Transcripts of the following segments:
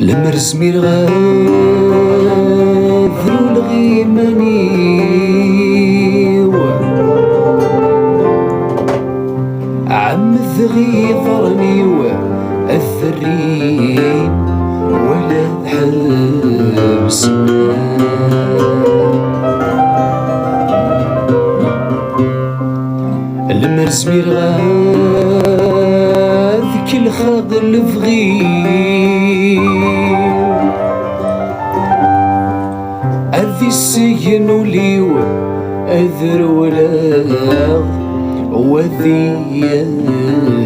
المرزمير غاذر الغيمانيو عم الذغي ضرنيو الذرين ولا حبس المرزمير غاذ كل خاض الفغي أذي السجن وليو أذر ولاغ وذي يافنا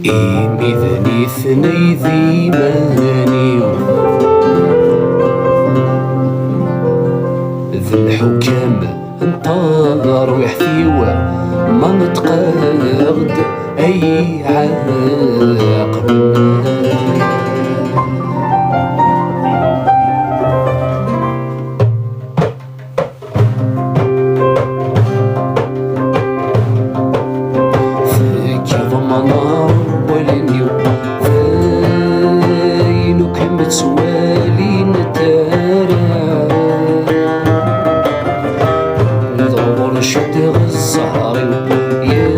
إيمي ذني ثني ذي مانيو ذي الحكام انطار ويحثيوه ما نتقاغد أي عاقب فاكي ضمنار ولنيو فاينو كلمة سوالي نتارا ندور شد غزاري يا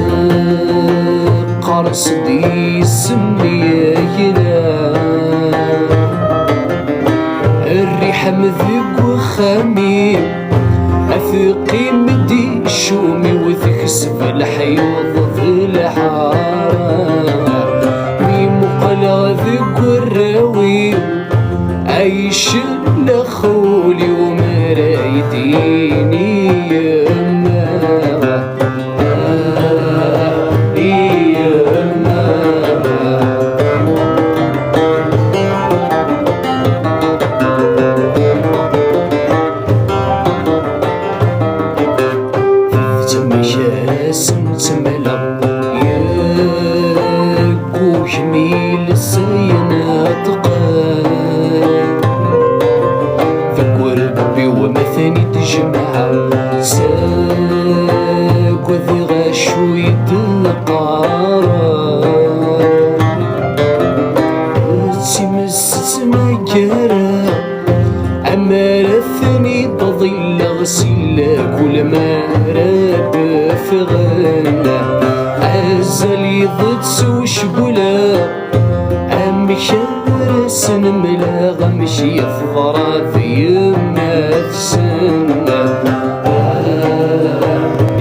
قرص دي سمي يلا الريحة مذيب وخميم أثقي مدي الشومي وذكسب الحيوض في الحارة ميم قلع ذق الراوي عيش لخولي ومرايديني كل ما راب في غنى عزلي ضد سوش بلا أم شارس نملا غمشي يفضرا في يما تسنى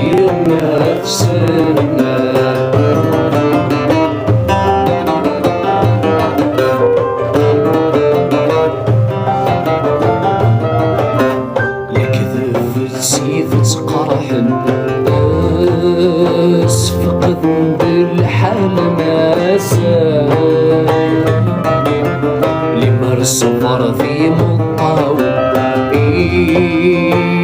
يما تسنى فقد بالحال ما ساي لمر صبر ذي مطاوي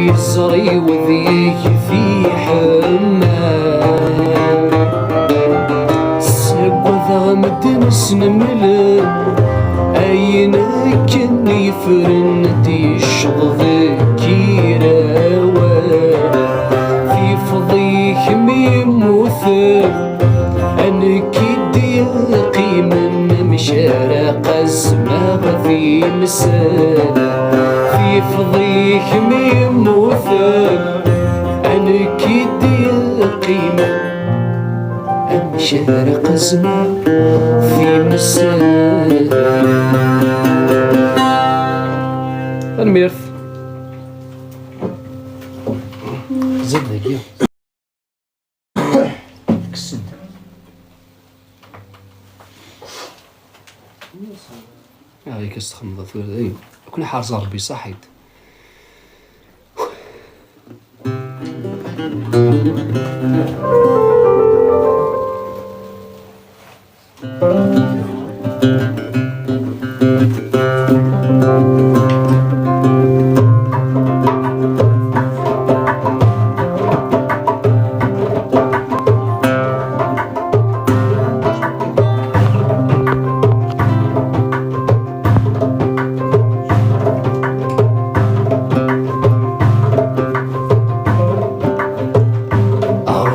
يزري وذيك في حمام سقو ذا مدنس نملم أينا كني فرنتي شغضي كيراوان في فضيك ميموثر أنا كيدي قيمة مشارق الزمان في مسالة في فضيك ميموثر أنا كيدي قيمة مشارق الزمان في مسالة الميرث زدك يا كسد هاي كستخمض ثور ايوه كل حارس ربي صحيت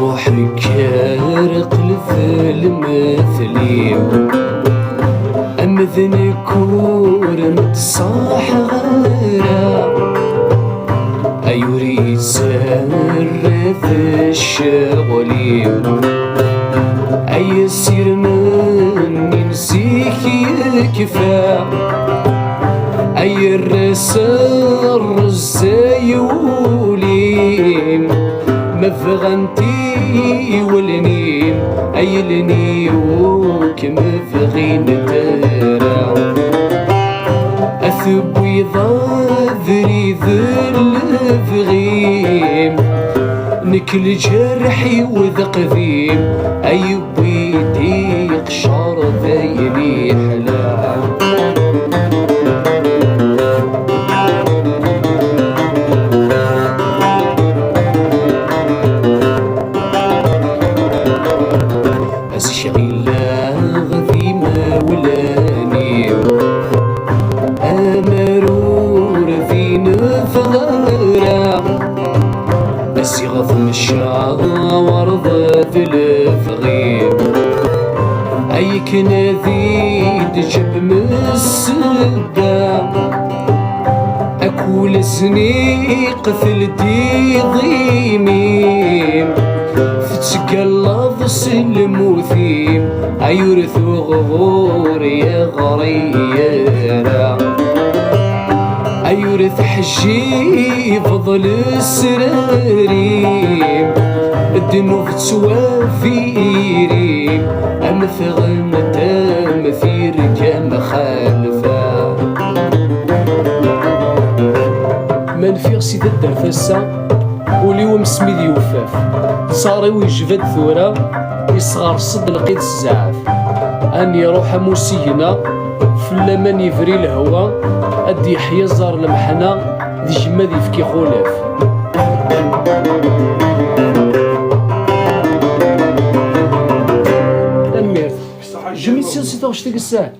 روحي كارقلف المثليم أمذن كور متصاح غيرا أيوري زرف الشغليم أي سير مني نسيك يكفى أي الرسر الزيوليم مفغنتي والنيم أي النيوك مفغين ترى أثبي ضاذري ذل فغيم نكل جرحي وذقذيم أي بيدي قشر ذيني حلا غض مشاور ضد الفغيم أي كنذيد جب مسدا أكول سنيق ثلدي ضيميم فتقلظ سلموثيم أيرث غغور يا غريرا أيورث حجي فضل السراريم الدنوف تسوافيريم أمثغم تمثير كما خالفا من في سيد الدرفسة وليوم سميد يوفاف صاري ويجبد ثورة يصغر صد لقيت الزعاف أني روح موسينا في اللمن يفري الهوا أدي يحيى زار المحنة دي جماد يفكي خلاف أمير جميل سير 26 الساعة